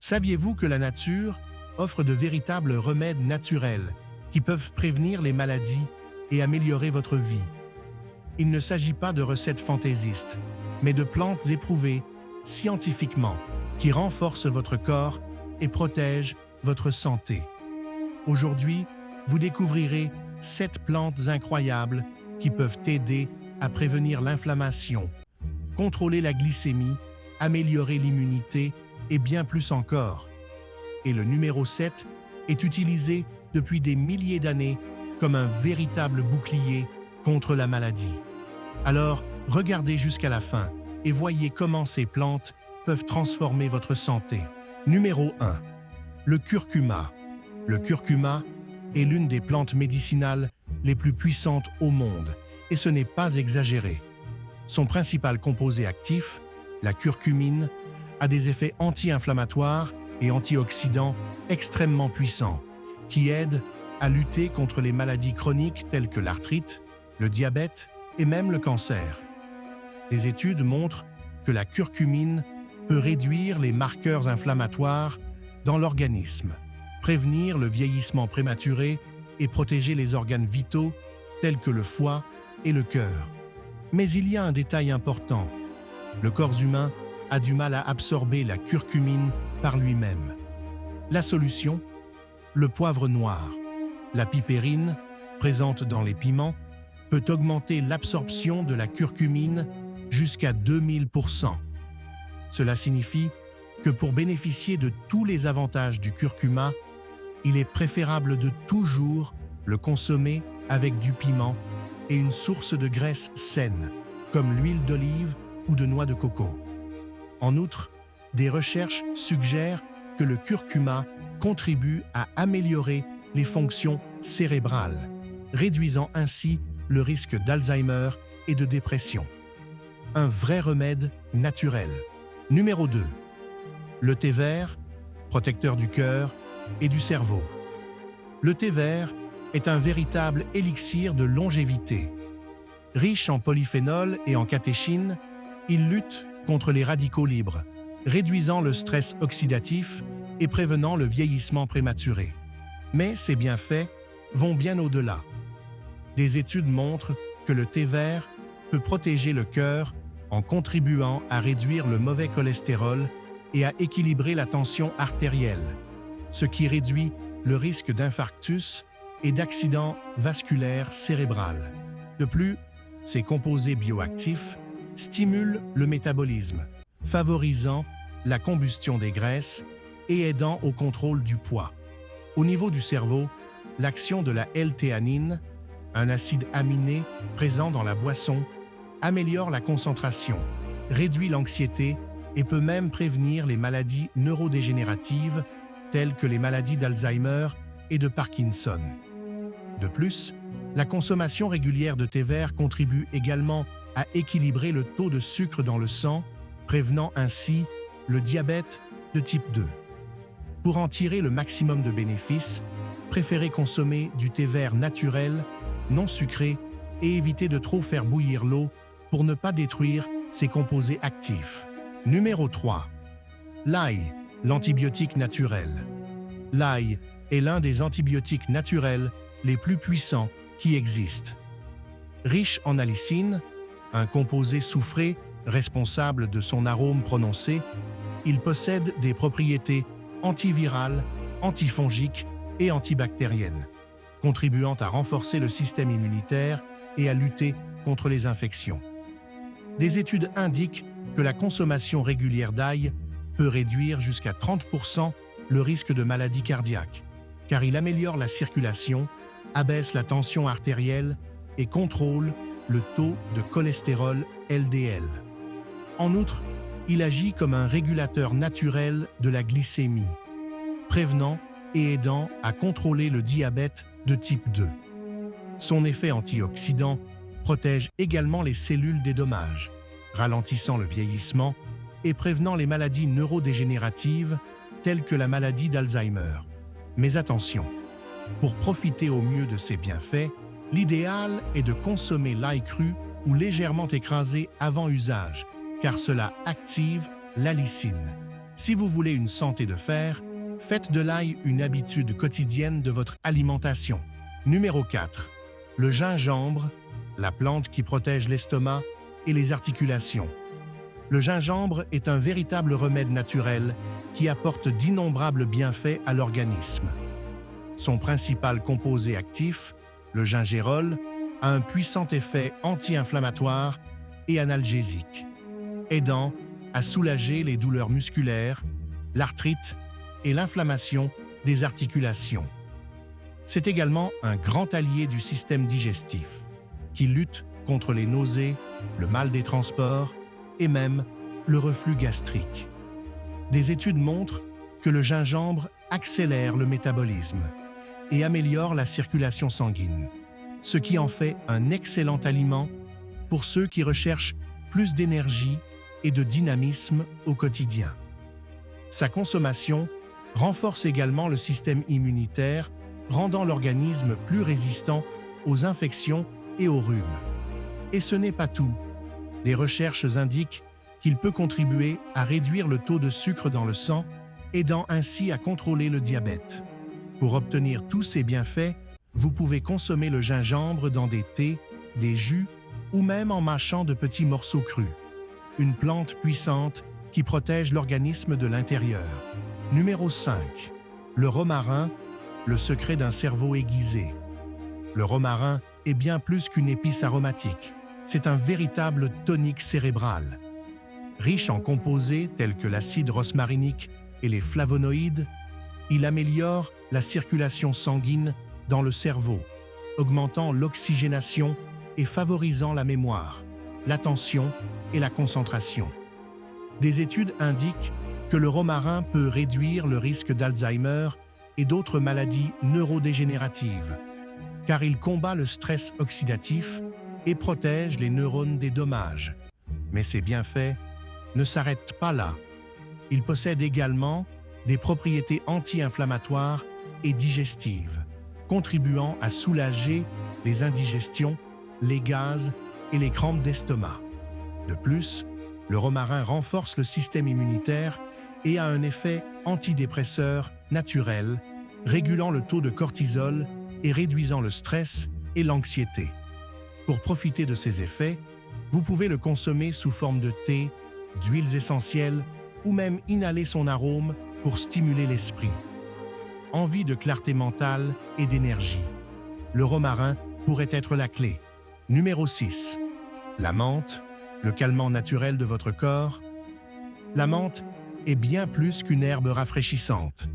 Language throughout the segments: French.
Saviez-vous que la nature offre de véritables remèdes naturels qui peuvent prévenir les maladies et améliorer votre vie? Il ne s'agit pas de recettes fantaisistes, mais de plantes éprouvées scientifiquement qui renforcent votre corps et protègent votre santé. Aujourd'hui, vous découvrirez 7 plantes incroyables qui peuvent t'aider à prévenir l'inflammation, contrôler la glycémie, améliorer l'immunité et bien plus encore. Et le numéro 7 est utilisé depuis des milliers d'années comme un véritable bouclier contre la maladie. Alors, regardez jusqu'à la fin et voyez comment ces plantes peuvent transformer votre santé. Numéro 1. Le curcuma. Le curcuma est l'une des plantes médicinales les plus puissantes au monde, et ce n'est pas exagéré. Son principal composé actif, la curcumine, a des effets anti-inflammatoires et antioxydants extrêmement puissants, qui aident à lutter contre les maladies chroniques telles que l'arthrite, le diabète et même le cancer. Des études montrent que la curcumine peut réduire les marqueurs inflammatoires dans l'organisme, prévenir le vieillissement prématuré et protéger les organes vitaux tels que le foie et le cœur. Mais il y a un détail important. Le corps humain a du mal à absorber la curcumine par lui-même. La solution? Le poivre noir. La pipérine, présente dans les piments, peut augmenter l'absorption de la curcumine jusqu'à 2000%. Cela signifie que pour bénéficier de tous les avantages du curcuma, il est préférable de toujours le consommer avec du piment et une source de graisse saine, comme l'huile d'olive ou de noix de coco. En outre, des recherches suggèrent que le curcuma contribue à améliorer les fonctions cérébrales, réduisant ainsi le risque d'Alzheimer et de dépression. Un vrai remède naturel. Numéro 2. Le thé vert, protecteur du cœur et du cerveau. Le thé vert est un véritable élixir de longévité. Riche en polyphénol et en catéchine, il lutte contre les radicaux libres, réduisant le stress oxydatif et prévenant le vieillissement prématuré. Mais ces bienfaits vont bien au-delà. Des études montrent que le thé vert peut protéger le cœur en contribuant à réduire le mauvais cholestérol et à équilibrer la tension artérielle, ce qui réduit le risque d'infarctus et d'accident vasculaire cérébral. De plus, ces composés bioactifs stimulent le métabolisme, favorisant la combustion des graisses et aidant au contrôle du poids. Au niveau du cerveau, l'action de la L-théanine, un acide aminé présent dans la boisson, améliore la concentration, réduit l'anxiété et peut même prévenir les maladies neurodégénératives telles que les maladies d'Alzheimer et de Parkinson. De plus, la consommation régulière de thé vert contribue également à équilibrer le taux de sucre dans le sang, prévenant ainsi le diabète de type 2. Pour en tirer le maximum de bénéfices, préférez consommer du thé vert naturel, non sucré et évitez de trop faire bouillir l'eau pour ne pas détruire ses composés actifs. Numéro 3. L'ail, l'antibiotique naturel. L'ail est l'un des antibiotiques naturels les plus puissants qui existent. Riche en allicine, un composé soufré responsable de son arôme prononcé, il possède des propriétés antivirales, antifongiques et antibactériennes, contribuant à renforcer le système immunitaire et à lutter contre les infections. Des études indiquent que la consommation régulière d'ail peut réduire jusqu'à 30% le risque de maladie cardiaque, car il améliore la circulation, abaisse la tension artérielle et contrôle le taux de cholestérol LDL. En outre, il agit comme un régulateur naturel de la glycémie, prévenant et aidant à contrôler le diabète de type 2. Son effet antioxydant protège également les cellules des dommages, ralentissant le vieillissement et prévenant les maladies neurodégénératives telles que la maladie d'Alzheimer. Mais attention, pour profiter au mieux de ces bienfaits, l'idéal est de consommer l'ail cru ou légèrement écrasé avant usage, car cela active l'allicine, Si vous voulez une santé de fer, faites de l'ail une habitude quotidienne de votre alimentation. Numéro 4. Le gingembre, la plante qui protège l'estomac et les articulations. Le gingembre est un véritable remède naturel qui apporte d'innombrables bienfaits à l'organisme. Son principal composé actif, le gingérol, a un puissant effet anti-inflammatoire et analgésique, aidant à soulager les douleurs musculaires, l'arthrite et l'inflammation des articulations. C'est également un grand allié du système digestif, qui lutte contre les nausées, le mal des transports et même le reflux gastrique. Des études montrent que le gingembre accélère le métabolisme et améliore la circulation sanguine, ce qui en fait un excellent aliment pour ceux qui recherchent plus d'énergie et de dynamisme au quotidien. Sa consommation renforce également le système immunitaire, rendant l'organisme plus résistant aux infections et aux rhumes. Et ce n'est pas tout. Des recherches indiquent qu'il peut contribuer à réduire le taux de sucre dans le sang, aidant ainsi à contrôler le diabète. Pour obtenir tous ces bienfaits, vous pouvez consommer le gingembre dans des thés, des jus ou même en mâchant de petits morceaux crus. Une plante puissante qui protège l'organisme de l'intérieur. Numéro 5. Le romarin, le secret d'un cerveau aiguisé. Le romarin est bien plus qu'une épice aromatique. C'est un véritable tonique cérébral. Riche en composés tels que l'acide rosmarinique et les flavonoïdes, il améliore la circulation sanguine dans le cerveau, augmentant l'oxygénation et favorisant la mémoire, l'attention et la concentration. Des études indiquent que le romarin peut réduire le risque d'Alzheimer et d'autres maladies neurodégénératives, car il combat le stress oxydatif et protège les neurones des dommages. Mais ces bienfaits ne s'arrêtent pas là. Il possède également des propriétés anti-inflammatoires et digestives, contribuant à soulager les indigestions, les gaz et les crampes d'estomac. De plus, le romarin renforce le système immunitaire et a un effet antidépresseur naturel, régulant le taux de cortisol et réduisant le stress et l'anxiété. Pour profiter de ces effets, vous pouvez le consommer sous forme de thé, d'huiles essentielles ou même inhaler son arôme pour stimuler l'esprit. Envie de clarté mentale et d'énergie. Le romarin pourrait être la clé. Numéro 6. La menthe, le calmant naturel de votre corps. La menthe est bien plus qu'une herbe rafraîchissante.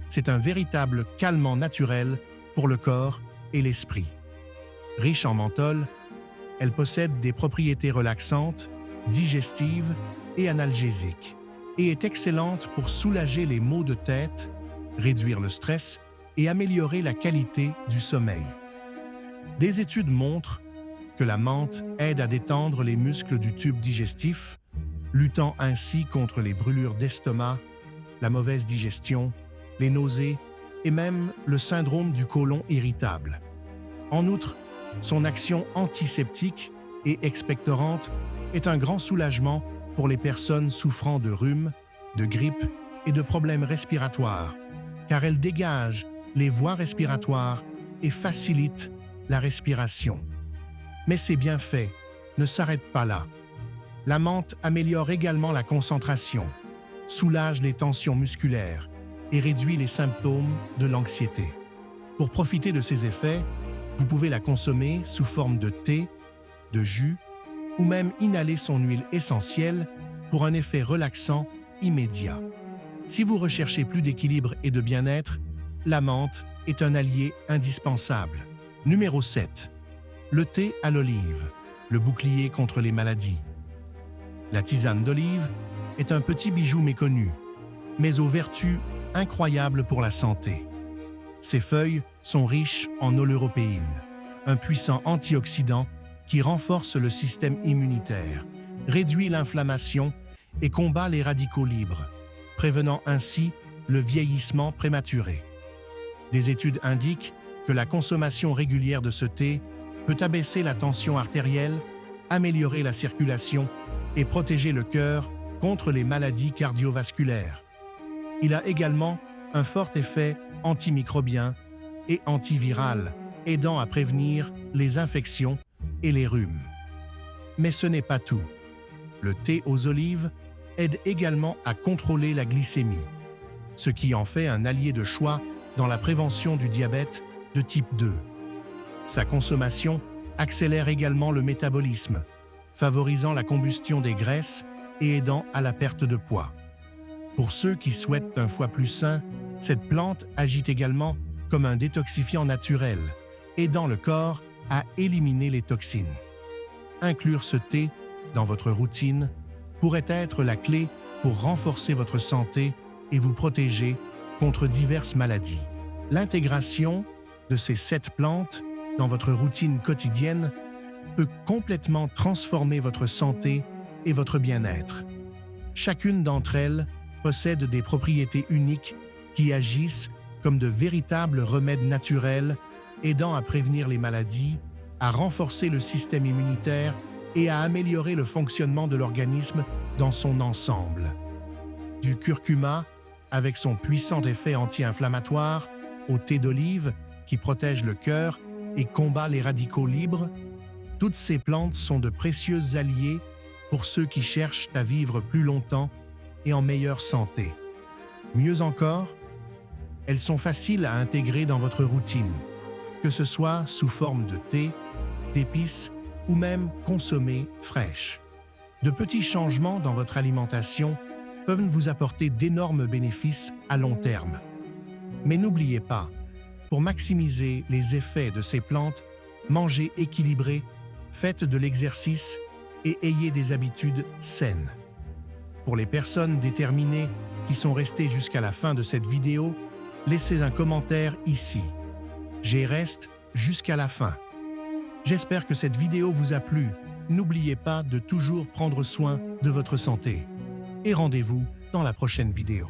C'est un véritable calmant naturel pour le corps et l'esprit. Riche en menthol, elle possède des propriétés relaxantes, digestives et analgésiques, et est excellente pour soulager les maux de tête, réduire le stress et améliorer la qualité du sommeil. Des études montrent que la menthe aide à détendre les muscles du tube digestif, luttant ainsi contre les brûlures d'estomac, la mauvaise digestion, les nausées et même le syndrome du côlon irritable. En outre, son action antiseptique et expectorante est un grand soulagement pour les personnes souffrant de rhume, de grippe et de problèmes respiratoires, car elle dégage les voies respiratoires et facilite la respiration. Mais ces bienfaits ne s'arrêtent pas là. La menthe améliore également la concentration, soulage les tensions musculaires et réduit les symptômes de l'anxiété. Pour profiter de ces effets, vous pouvez la consommer sous forme de thé, de jus ou même inhaler son huile essentielle pour un effet relaxant immédiat. Si vous recherchez plus d'équilibre et de bien-être, la menthe est un allié indispensable. Numéro 7. Le thé à l'olive, le bouclier contre les maladies. La tisane d'olive est un petit bijou méconnu, mais aux vertus incroyables pour la santé. Ses feuilles sont riches en oleuropéine, un puissant antioxydant qui renforce le système immunitaire, réduit l'inflammation et combat les radicaux libres, prévenant ainsi le vieillissement prématuré. Des études indiquent que la consommation régulière de ce thé peut abaisser la tension artérielle, améliorer la circulation et protéger le cœur contre les maladies cardiovasculaires. Il a également un fort effet antimicrobien et antiviral, aidant à prévenir les infections et les rhumes. Mais ce n'est pas tout. Le thé aux olives aide également à contrôler la glycémie, ce qui en fait un allié de choix dans la prévention du diabète de type 2. Sa consommation accélère également le métabolisme, favorisant la combustion des graisses et aidant à la perte de poids. Pour ceux qui souhaitent un foie plus sain, cette plante agit également comme un détoxifiant naturel, aidant le corps à éliminer les toxines. Inclure ce thé dans votre routine pourrait être la clé pour renforcer votre santé et vous protéger contre diverses maladies. L'intégration de ces 7 plantes dans votre routine quotidienne peut complètement transformer votre santé et votre bien-être. Chacune d'entre elles possède des propriétés uniques qui agissent comme de véritables remèdes naturels, aidant à prévenir les maladies, à renforcer le système immunitaire et à améliorer le fonctionnement de l'organisme dans son ensemble. Du curcuma, avec son puissant effet anti-inflammatoire, au thé d'olive, qui protège le cœur et combat les radicaux libres, toutes ces plantes sont de précieux alliés pour ceux qui cherchent à vivre plus longtemps et en meilleure santé. Mieux encore, elles sont faciles à intégrer dans votre routine, que ce soit sous forme de thé, d'épices ou même consommées fraîches. De petits changements dans votre alimentation peuvent vous apporter d'énormes bénéfices à long terme. Mais n'oubliez pas, pour maximiser les effets de ces plantes, mangez équilibré, faites de l'exercice et ayez des habitudes saines. Pour les personnes déterminées qui sont restées jusqu'à la fin de cette vidéo, laissez un commentaire ici. J'y reste jusqu'à la fin. J'espère que cette vidéo vous a plu. N'oubliez pas de toujours prendre soin de votre santé. Et rendez-vous dans la prochaine vidéo.